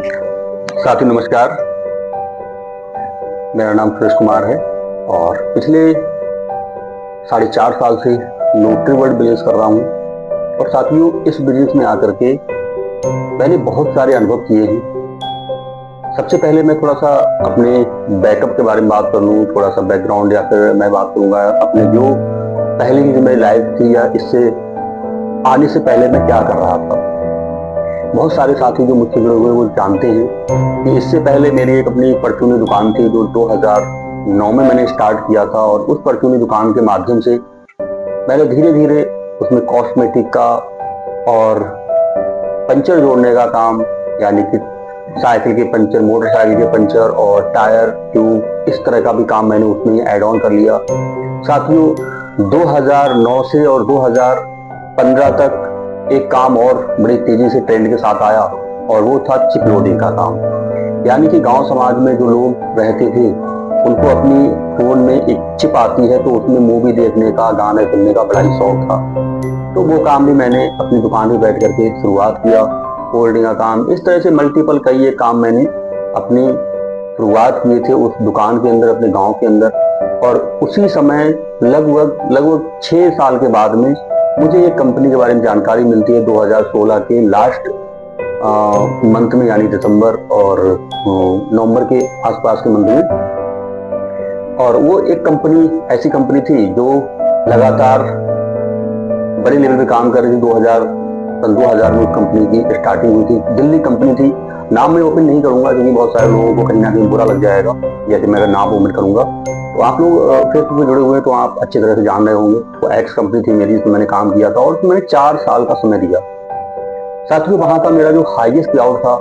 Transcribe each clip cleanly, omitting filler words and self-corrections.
साथी नमस्कार। मेरा नाम सुरेश कुमार है और पिछले 4.5 साल से न्यूट्री वर्ल्ड बिजनेस कर रहा हूँ। और साथियों, इस बिजनेस में आकर के मैंने बहुत सारे अनुभव किए हैं। सबसे पहले मैं थोड़ा सा अपने बैकअप के बारे में बात कर लूँ, थोड़ा सा बैकग्राउंड, या फिर मैं बात करूँगा अपने जो पहले की जो मेरी लाइफ थी या इससे आने से पहले मैं क्या कर रहा था। बहुत सारे साथी जो मुझसे जुड़े हुए वो जानते हैं कि इससे पहले मेरी एक अपनी परचूनी दुकान थी जो 2009 में मैंने स्टार्ट किया था। और उस परचूनी दुकान के माध्यम से मैंने धीरे धीरे उसमें कॉस्मेटिक का और पंचर जोड़ने का काम, यानी कि साइकिल के पंचर, मोटरसाइकिल के पंचर और टायर, ट्यूब, इस तरह का भी काम मैंने उसमें ऐड ऑन कर लिया। साथियों, 2009 से और 2015 तक एक काम और बड़ी तेजी से ट्रेंड के साथ आया और वो था चिप लोडिंग का काम। यानी कि गांव समाज में जो लोग रहते थे उनको अपनी फोन में एक चिप आती है तो उसमें मूवी देखने का, गाने सुनने का बड़ा ही शौक था। तो वो काम भी मैंने अपनी दुकान में बैठ करके शुरुआत किया। होल्डिंग का काम, इस तरह से मल्टीपल कई एक काम मैंने अपनी शुरुआत किए थे उस दुकान के अंदर, अपने गाँव के अंदर। और उसी समय लगभग 6 साल के बाद में मुझे एक कंपनी के बारे में जानकारी मिलती है 2016 के लास्ट मंथ में, यानी दिसंबर और नवंबर के आसपास के मंथ में। और वो एक कंपनी ऐसी कंपनी थी जो लगातार बड़े लेवल पे काम कर रही थी। 2000 में उस कंपनी की स्टार्टिंग हुई थी। दिल्ली कंपनी थी। नाम मैं ओपन नहीं करूंगा क्योंकि बहुत सारे लोगों को कहीं ना कहीं बुरा लग जाएगा जैसे मैं अगर नाम ओपन करूंगा। तो आप लोग फेसबुक में जुड़े हुए हैं तो आप अच्छी तरह से जान रहे होंगे। वो एक्स कंपनी थी मेरी, इसमें मैंने काम किया था और उसमें मैंने 4 साल का समय दिया। साथियों, वहां का मेरा जो हाईएस्ट पे आउट था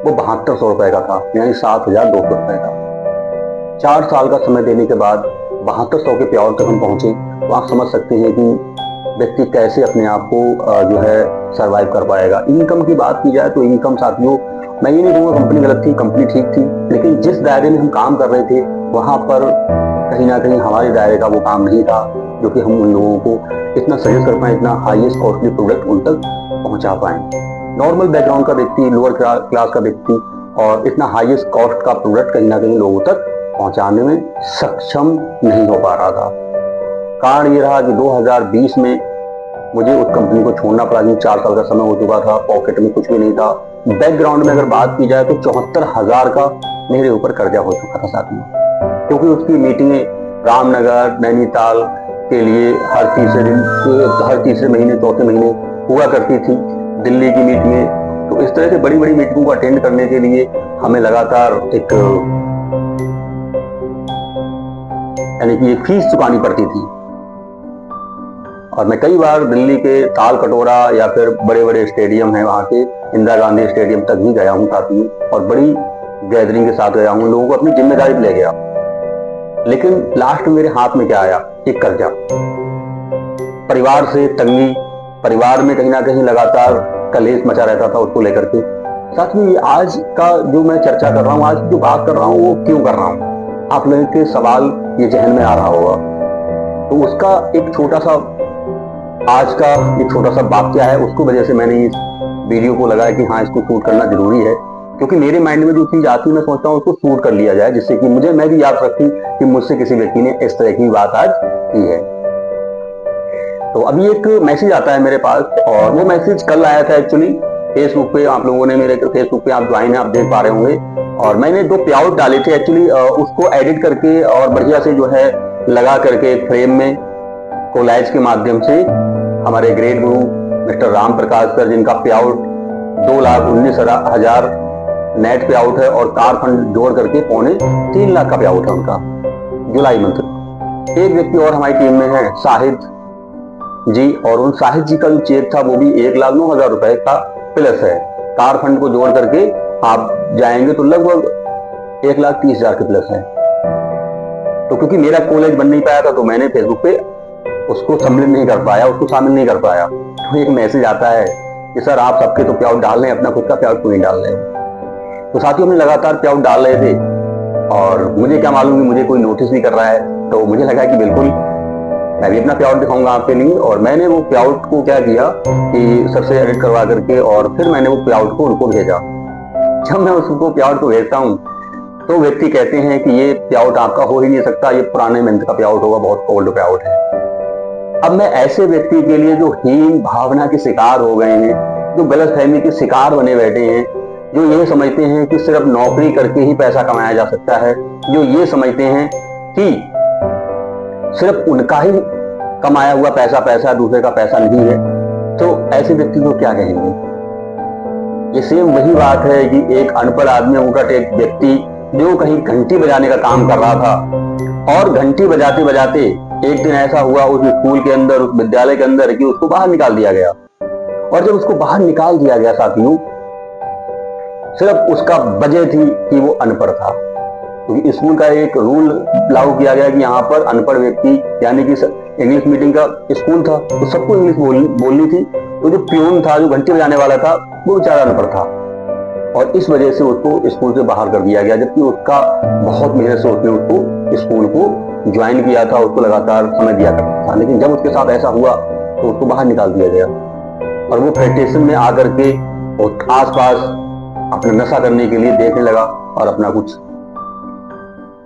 वो 7200 रुपए का था, यानी 7200 रुपए का। 4 साल का समय देने के बाद 7200 के पे आउट तक हम पहुंचे। तो आप समझ सकते हैं कि व्यक्ति कैसे अपने आप को जो है सर्वाइव कर पाएगा। इनकम की बात की जाए तो इनकम, साथियों, मैं ये नहीं कहूँगा कंपनी गलत थी, कंपनी ठीक थी, लेकिन जिस दायरे में हम काम कर रहे थे वहां पर कहीं ना कहीं हमारे दायरे का वो काम नहीं था जो कि हम उन लोगों को इतना सजेस्ट कर पाए, इतना हाईएस्ट कॉस्टली प्रोडक्ट उन तक पहुंचा पाए। नॉर्मल बैकग्राउंड का व्यक्ति, लोअर क्लास का व्यक्ति, और इतना हाईएस्ट कॉस्ट का प्रोडक्ट कहीं ना कहीं लोगों तक पहुंचाने में सक्षम नहीं हो पा रहा था। कारण ये रहा कि 2020 में मुझे उस कंपनी को छोड़ना पड़ा क्योंकि 4 साल का समय हो चुका था, पॉकेट में कुछ भी नहीं था। बैकग्राउंड में अगर बात की जाए तो 74,000 का मेरे ऊपर कर्जा हो चुका था साथ में, क्योंकि उसकी मीटिंगें रामनगर, नैनीताल के लिए हर तीसरे महीने, चौथे महीने हुआ करती थी। दिल्ली की मीटिंगें, तो इस तरह से बड़ी बड़ी मीटिंगों को अटेंड करने के लिए हमें लगातार एक यानी कि फीस चुकानी पड़ती थी। और मैं कई बार दिल्ली के ताल कटोरा या फिर बड़े बड़े स्टेडियम है वहाँ के, इंदिरा गांधी स्टेडियम तक भी गया हूँ साथियों, और बड़ी गैदरिंग के साथ गया हूँ, लोगों को अपनी जिम्मेदारी ले गया। लेकिन लास्ट में मेरे हाथ में क्या आया? एक कर्जा, परिवार से तंगी, परिवार में कहीं ना कहीं लगातार कलेश मचा रहता था उसको लेकर के। साथियों, ये आज का जो मैं चर्चा कर रहा हूँ, आज जो बात कर रहा हूँ, वो क्यों कर रहा हूँ, आप लोगों के सवाल ये जहन में आ रहा होगा। तो उसका एक छोटा सा, आज का एक छोटा सा वाक्य है, उसको वजह से मैंने इस वीडियो को लगाया कि हाँ, इसको शूट करना जरूरी है, क्योंकि मेरे माइंड में जो चीज आती है मैं सोचता हूँ उसको शूट कर लिया जाए, जिससे कि मैं भी याद रखूं कि मुझसे किसी व्यक्ति ने इस तरह की बात आज की है। तो अभी एक मैसेज आता है मेरे पास, और वो मैसेज कल आया था एक्चुअली फेसबुक पे। आप लोगों ने मेरे फेसबुक पे आप ज्वाइन है, आप देख पा रहे होंगे। और मैंने 2 पे आउट डाले थे एक्चुअली, उसको एडिट करके और बढ़िया से जो है लगा करके फ्रेम में कोलैज के माध्यम से हमारे ग्रेट गुरु मिस्टर राम प्रकाश सर, जिनका पे आउट 2,19,000 नेट पे आउट है और कार फंड जोड़ करके 3.25 लाख का पे आउट है उनका जुलाई मंथ। एक व्यक्ति और हमारी टीम में है, शाहिद जी, और उन शाहिद जी का जो चेक था वो भी 1,09,000 रुपए का प्लस है। कार फंड को जोड़ करके आप जाएंगे तो लगभग 1,30,000 के प्लस है। तो क्योंकि मेरा कॉलेज बन नहीं पाया था तो मैंने फेसबुक पे उसको सम्मिलित नहीं कर पाया, उसको शामिल नहीं कर पाया। तो एक मैसेज आता है कि सर आप सबके तो पे आउट डाल रहे हैं, अपना खुद का पे आउट क्यों नहीं डाल रहे हैं। तो साथियों, हमने लगातार पे आउट डाल रहे थे और मुझे क्या मालूम कि मुझे कोई नोटिस नहीं कर रहा है। तो मुझे लगा कि बिल्कुल मैं भी अपना पे आउट दिखाऊंगा आपके लिए। और मैंने वो पे आउट को क्या किया कि सर से एडिट करवा करके और फिर मैंने वो पे आउट को उनको भेजा। जब मैं उसको पे आउट को भेजता हूँ तो व्यक्ति कहते हैं कि ये पे आउट आपका हो ही नहीं सकता, ये पुराने मंथ का पे आउट होगा, बहुत ओल्ड पे आउट है। अब मैं ऐसे व्यक्ति के लिए जो हीन भावना के शिकार हो गए हैं, जो गलतफहमी के शिकार बने बैठे हैं, जो ये समझते हैं कि सिर्फ नौकरी करके ही पैसा कमाया जा सकता है, जो ये समझते हैं कि सिर्फ उनका ही कमाया हुआ पैसा पैसा, दूसरे का पैसा नहीं है, तो ऐसे व्यक्ति को क्या कहेंगे? ये सेम वही बात है कि एक अनपढ़ आदमी, उनका एक व्यक्ति जो कहीं घंटी बजाने का काम कर रहा था और घंटी बजाते बजाते एक दिन ऐसा हुआ उस स्कूल के अंदर, उस विद्यालय के अंदर, कि उसको बाहर निकाल दिया गया। और जब उसको बाहर निकाल दिया गया साथियों, सिर्फ उसका वजह थी कि वो अनपढ़ था। क्योंकि स्कूल का एक रूल लागू किया गया कि यहाँ पर अनपढ़ व्यक्ति, यानी कि इंग्लिश मीडियम का स्कूल था तो सबको इंग्लिश बोलनी थी। तो जो प्यून था, जो घंटी बजाने वाला था, वो बेचारा अनपढ़ था और इस वजह से उसको स्कूल से बाहर कर दिया गया। जबकि उसका बहुत मेहनत से उसने उसको स्कूल को ज्वाइन किया था, उसको लगातार समय दिया करता था, लेकिन जब उसके साथ ऐसा हुआ तो उसको बाहर निकाल दिया गया। और वो फ्रस्ट्रेशन में आकर के आस पास अपना नशा करने के लिए देखने लगा और अपना कुछ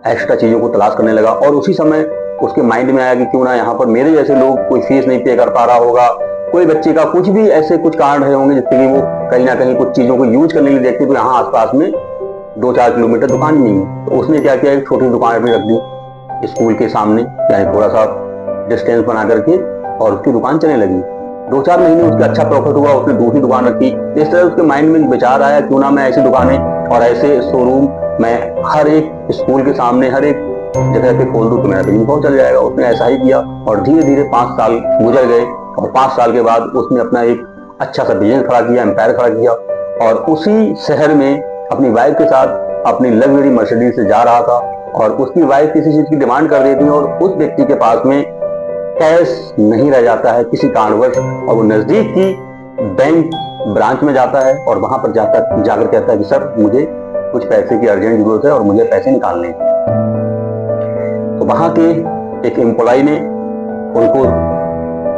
एक्स्ट्रा चीजों को तलाश करने लगा। और उसी समय उसके माइंड में आया कि क्यों ना यहाँ पर मेरे जैसे लोग, कोई फीस नहीं पे कर पा रहा होगा, कोई बच्चे का कुछ भी ऐसे कुछ कारण रहे होंगे जिससे कि वो कहीं ना कहीं कुछ चीजों को यूज करने के लिए देखते, तो यहाँ आसपास में 2-4 किलोमीटर दुकान ही नहीं है। तो उसने क्या किया, एक छोटी दुकान अपनी रख दी स्कूल के सामने, यानी थोड़ा सा डिस्टेंस बना करके, और उसकी दुकान चलने लगी। 2-4 महीने उसका अच्छा प्रॉफिट हुआ, उसने दूसरी दुकान रखी। इस तरह उसके माइंड में विचार आया, क्यों ना मैं ऐसी दुकानें और ऐसे शोरूम मैं हर एक स्कूल के सामने, हर एक जगह पे खोल दूं तो मेरा बिजनेस बहुत चल जाएगा। उसने ऐसा ही किया और धीरे धीरे 5 साल गुजर गए और 5 साल के बाद उसने अपना एक अच्छा सा बिजनेस खड़ा किया, एम्पायर खड़ा किया, और उसी शहर में अपनी वाइफ के साथ अपनी लग्जरी मर्सिडीज से जा रहा था। और उसकी वाइफ किसी चीज की डिमांड कर देती है और उस व्यक्ति के पास में कैश नहीं रह जाता है किसी कारणवश, और वो नजदीक की बैंक ब्रांच में जाता है और वहां पर जाकर कहता है कि सर मुझे कुछ पैसे की अर्जेंट जरूरत है और मुझे पैसे निकालने हैं। तो वहां के एक एम्प्लॉय ने उनको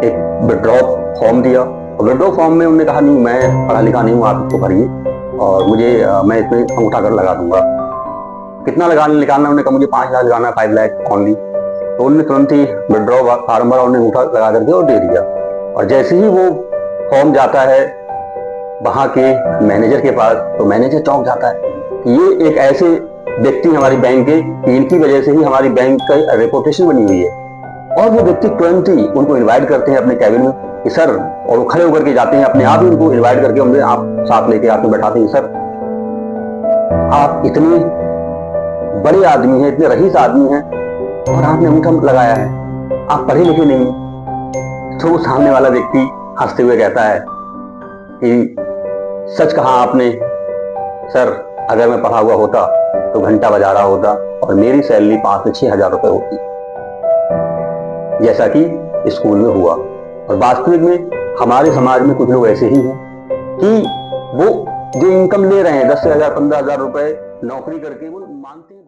एक विड्रॉ फॉर्म दिया और विड्रॉ फॉर्म में उन्होंने कहा, नहीं मैं पढ़ा लिखा नहीं हूँ, आप इसको भरिए और मैं इसमें अंगूठा कर लगा दूंगा। कितना निकालना? उन्होंने कहा मुझे 5 लाख लगाना, 5 लाख ओनली। तो उन्होंने तुरंत ही विड्रॉ फार्म भरा, उन्हें अंगूठा लगा करके और दे दिया। और जैसे ही वो फॉर्म जाता है वहां के मैनेजर के पास, तो मैनेजर चौंक जाता है कि ये एक ऐसे व्यक्ति हमारी बैंक के, इनकी वजह से ही हमारी बैंक का रेपुटेशन बनी हुई है। और वो व्यक्ति तुरंत ही उनको इनवाइट करते हैं अपने कैबिन में कि सर, और वो खड़े होकर के जाते हैं, अपने आप ही उनको इनवाइट करके उन्हें आप साथ लेके आके बैठाते हैं। सर आप इतने बड़े आदमी हैं, इतने रईस आदमी हैं और आपने अंगूठा लगाया है, आप पढ़े लिखे नहीं हैं। तो वो सामने वाला व्यक्ति हंसते हुए कहता है कि सच कहा आपने सर, अगर मैं पढ़ा हुआ होता तो घंटा बजा रहा होता और मेरी सैलरी 5 से 6 हजार रुपए होती, जैसा कि स्कूल में हुआ। और वास्तविक में हमारे समाज में कुछ लोग ऐसे ही हैं कि वो जो इनकम ले रहे हैं 10,000 15,000 रुपए नौकरी करके, वो मानते हैं।